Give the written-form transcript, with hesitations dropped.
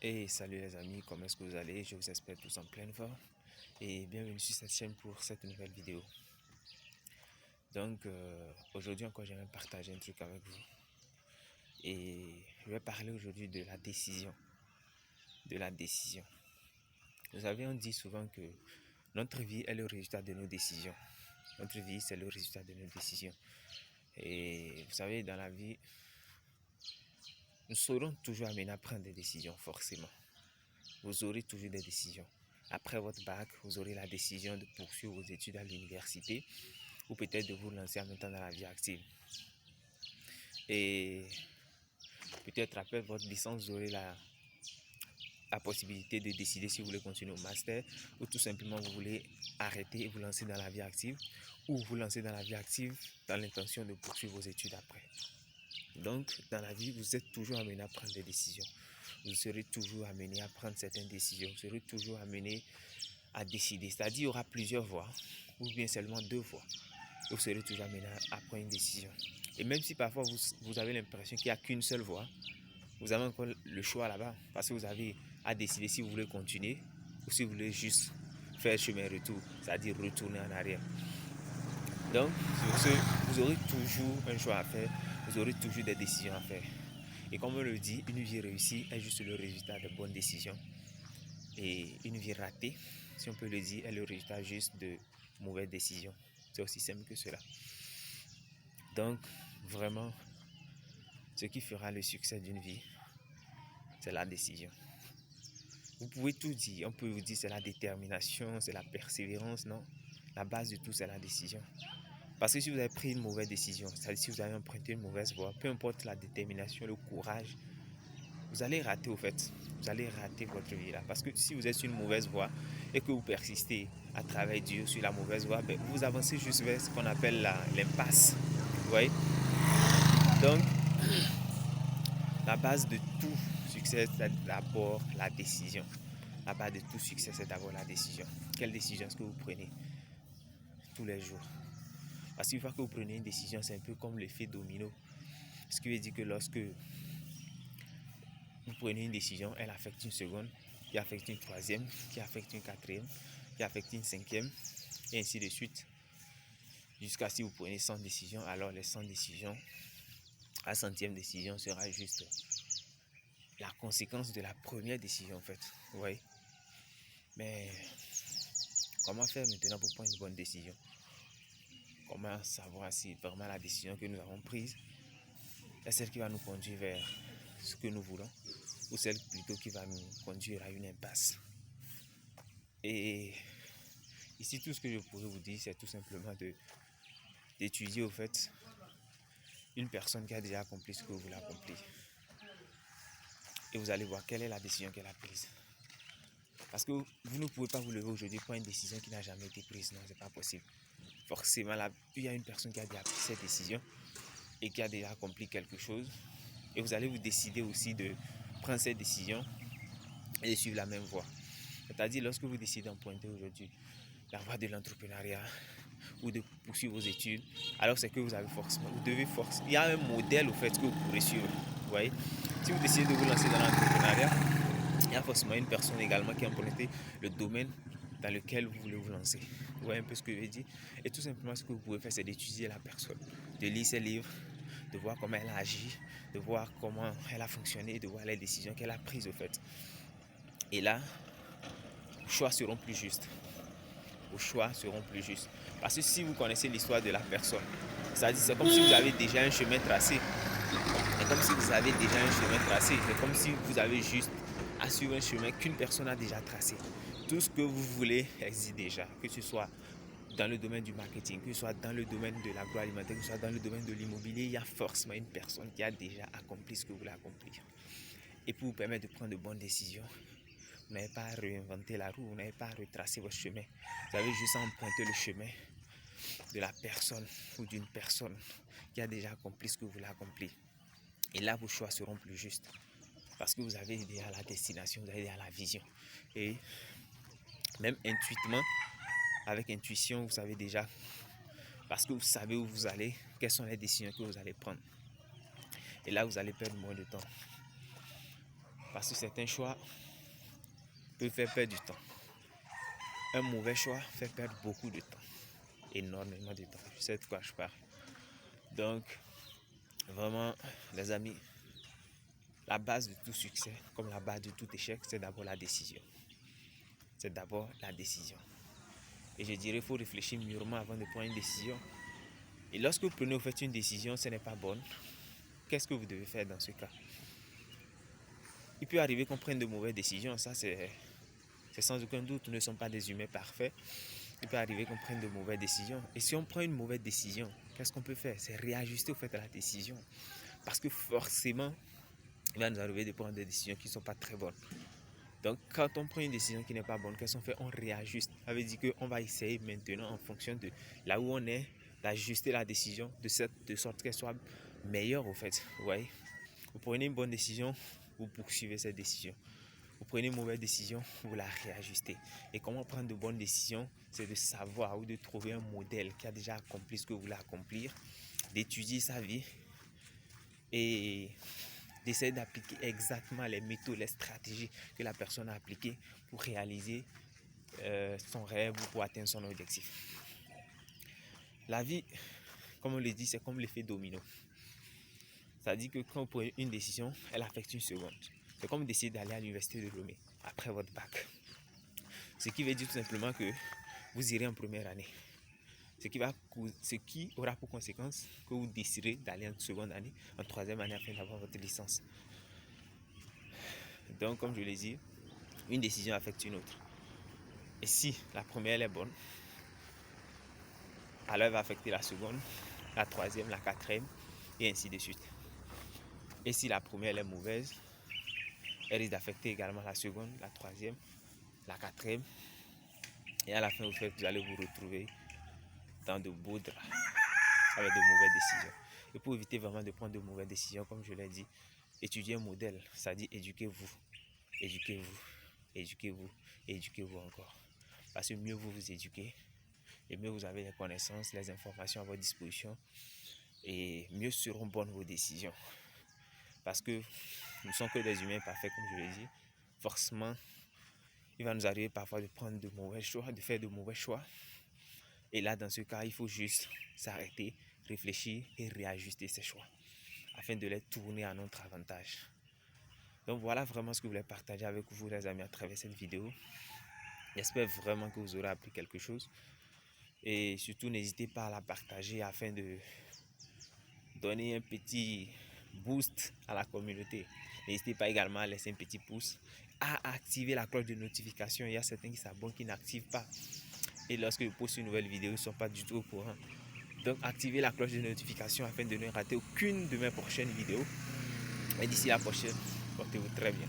Et salut les amis, comment est-ce que vous allez? Je vous espère tous en pleine forme et bienvenue sur cette chaîne pour cette nouvelle vidéo. Donc aujourd'hui encore j'aimerais partager un truc avec vous et je vais parler aujourd'hui de la décision. Vous savez, on dit souvent que notre vie est le résultat de nos décisions. Notre vie c'est le résultat de nos décisions. Et vous savez, dans la vie, nous serons toujours amenés à prendre des décisions forcément. Vous aurez toujours des décisions. Après votre bac, vous aurez la décision de poursuivre vos études à l'université ou peut-être de vous lancer en même temps dans la vie active. Et peut-être après votre licence, vous aurez la possibilité de décider si vous voulez continuer au master ou tout simplement vous voulez arrêter et vous lancer dans la vie active ou vous lancer dans la vie active dans l'intention de poursuivre vos études après. Donc, dans la vie, vous êtes toujours amené à prendre des décisions. Vous serez toujours amené à prendre certaines décisions. Vous serez toujours amené à décider. C'est-à-dire, il y aura plusieurs voies ou bien seulement deux voies. Vous serez toujours amené à prendre une décision. Et même si parfois vous avez l'impression qu'il n'y a qu'une seule voie, vous avez encore le choix là-bas. Parce que vous avez à décider si vous voulez continuer ou si vous voulez juste faire chemin retour, c'est-à-dire retourner en arrière. Donc, sur ce, vous aurez toujours un choix à faire, vous aurez toujours des décisions à faire. Et comme on le dit, une vie réussie est juste le résultat de bonnes décisions. Et une vie ratée, si on peut le dire, est le résultat juste de mauvaises décisions. C'est aussi simple que cela. Donc, vraiment, ce qui fera le succès d'une vie, c'est la décision. Vous pouvez tout dire, on peut vous dire c'est la détermination, c'est la persévérance, non. La base de tout, c'est la décision. Parce que si vous avez pris une mauvaise décision, c'est-à-dire si vous avez emprunté une mauvaise voie, peu importe la détermination, le courage, vous allez rater au fait. Vous allez rater votre vie là. Parce que si vous êtes sur une mauvaise voie et que vous persistez à travailler dur sur la mauvaise voie, ben, vous avancez juste vers ce qu'on appelle l'impasse. Vous voyez? Donc, la base de tout succès, c'est d'abord la décision. La base de tout succès, c'est d'abord la décision. Quelle décision est-ce que vous prenez tous les jours? Parce qu'une fois que vous prenez une décision, c'est un peu comme l'effet domino. Ce qui veut dire que lorsque vous prenez une décision, elle affecte une seconde, qui affecte une troisième, qui affecte une quatrième, qui affecte une cinquième, et ainsi de suite. Jusqu'à si vous prenez 100 décisions, alors les 100 décisions, la centième décision sera juste la conséquence de la première décision en fait. Vous voyez? Mais comment faire maintenant pour prendre une bonne décision? Comment savoir si vraiment la décision que nous avons prise est celle qui va nous conduire vers ce que nous voulons ou celle plutôt qui va nous conduire à une impasse? Et ici, tout ce que je pourrais vous dire, c'est tout simplement d'étudier au fait une personne qui a déjà accompli ce que vous voulez accomplir. Et vous allez voir quelle est la décision qu'elle a prise. Parce que vous ne pouvez pas vous lever aujourd'hui pour une décision qui n'a jamais été prise. Non, c'est pas possible. Forcément, là, il y a une personne qui a déjà pris cette décision et qui a déjà accompli quelque chose. Et vous allez vous décider aussi de prendre cette décision et de suivre la même voie. C'est-à-dire, lorsque vous décidez d'emprunter aujourd'hui la voie de l'entrepreneuriat ou de poursuivre vos études, alors c'est que vous avez forcément, vous devez forcément, il y a un modèle au fait que vous pourrez suivre. Vous voyez, si vous décidez de vous lancer dans l'entrepreneuriat, il y a forcément une personne également qui a emprunté le domaine dans lequel vous voulez vous lancer. Vous voyez un peu ce que je veux dire? Et tout simplement, ce que vous pouvez faire, c'est d'étudier la personne, de lire ses livres, de voir comment elle a agi, de voir comment elle a fonctionné et de voir les décisions qu'elle a prises au fait. Et là, vos choix seront plus justes. Vos choix seront plus justes. Parce que si vous connaissez l'histoire de la personne, c'est comme si vous avez déjà un chemin tracé. C'est comme si vous avez déjà un chemin tracé. C'est comme si vous avez juste à suivre un chemin qu'une personne a déjà tracé. Tout ce que vous voulez existe déjà, que ce soit dans le domaine du marketing, que ce soit dans le domaine de l'agroalimentaire, que ce soit dans le domaine de l'immobilier, il y a forcément une personne qui a déjà accompli ce que vous voulez accomplir. Et pour vous permettre de prendre de bonnes décisions, vous n'avez pas à réinventer la roue, vous n'avez pas à retracer votre chemin. Vous avez juste à emprunter le chemin de la personne ou d'une personne qui a déjà accompli ce que vous voulez accomplir. Et là, vos choix seront plus justes. Parce que vous avez déjà la destination, vous avez déjà la vision. Et même intuitivement, avec intuition, vous savez déjà, parce que vous savez où vous allez, quelles sont les décisions que vous allez prendre. Et là, vous allez perdre moins de temps. Parce que certains choix peuvent faire perdre du temps. Un mauvais choix fait perdre beaucoup de temps. Énormément de temps. Je sais de quoi je parle. Donc, vraiment, les amis, la base de tout succès, comme la base de tout échec, c'est d'abord la décision. C'est d'abord la décision. Et je dirais, il faut réfléchir mûrement avant de prendre une décision. Et lorsque vous prenez ou faites une décision, ce n'est pas bonne, qu'est-ce que vous devez faire dans ce cas? Il peut arriver qu'on prenne de mauvaises décisions, ça c'est sans aucun doute, nous ne sommes pas des humains parfaits. Il peut arriver qu'on prenne de mauvaises décisions. Et si on prend une mauvaise décision, qu'est-ce qu'on peut faire? C'est réajuster au fait de la décision. Parce que forcément, il va nous arriver de prendre des décisions qui ne sont pas très bonnes. Donc, quand on prend une décision qui n'est pas bonne, qu'est-ce qu'on fait? On réajuste. Ça veut dire qu'on va essayer maintenant, en fonction de là où on est, d'ajuster la décision de sorte qu'elle soit meilleure, au fait. Vous voyez? Vous prenez une bonne décision, vous poursuivez cette décision. Vous prenez une mauvaise décision, vous la réajustez. Et comment prendre de bonnes décisions? C'est de savoir ou de trouver un modèle qui a déjà accompli ce que vous voulez accomplir, d'étudier sa vie et d'essayer d'appliquer exactement les méthodes, les stratégies que la personne a appliquées pour réaliser son rêve ou pour atteindre son objectif. La vie, comme on le dit, c'est comme l'effet domino. Ça dit que quand vous prenez une décision, elle affecte une seconde. C'est comme décider d'aller à l'université de Lomé après votre bac. Ce qui veut dire tout simplement que vous irez en première année. Ce qui aura pour conséquence que vous déciderez d'aller en seconde année, en troisième année afin d'avoir votre licence. Donc, comme je l'ai dit, une décision affecte une autre. Et si la première est bonne, alors elle va affecter la seconde, la troisième, la quatrième, et ainsi de suite. Et si la première est mauvaise, elle risque d'affecter également la seconde, la troisième, la quatrième. Et à la fin, vous allez vous retrouver dans de beaux draps avec de mauvaises décisions. Et pour éviter vraiment de prendre de mauvaises décisions, comme je l'ai dit, étudiez un modèle, c'est-à-dire éduquez-vous, éduquez-vous, éduquez-vous, éduquez-vous encore. Parce que mieux vous vous éduquez, et mieux vous avez les connaissances, les informations à votre disposition, et mieux seront bonnes vos décisions. Parce que nous ne sommes que des humains parfaits, comme je l'ai dit. Forcément, il va nous arriver parfois de prendre de mauvais choix, de faire de mauvais choix. Et là, dans ce cas, il faut juste s'arrêter, réfléchir et réajuster ses choix afin de les tourner à notre avantage. Donc voilà vraiment ce que je voulais partager avec vous, les amis, à travers cette vidéo. J'espère vraiment que vous aurez appris quelque chose. Et surtout, n'hésitez pas à la partager afin de donner un petit boost à la communauté. N'hésitez pas également à laisser un petit pouce, à activer la cloche de notification. Il y a certains qui s'abonnent qui n'activent pas. Et lorsque je poste une nouvelle vidéo, ils ne sont pas du tout au courant. Donc activez la cloche de notification afin de ne rater aucune de mes prochaines vidéos. Et d'ici la prochaine, portez-vous très bien.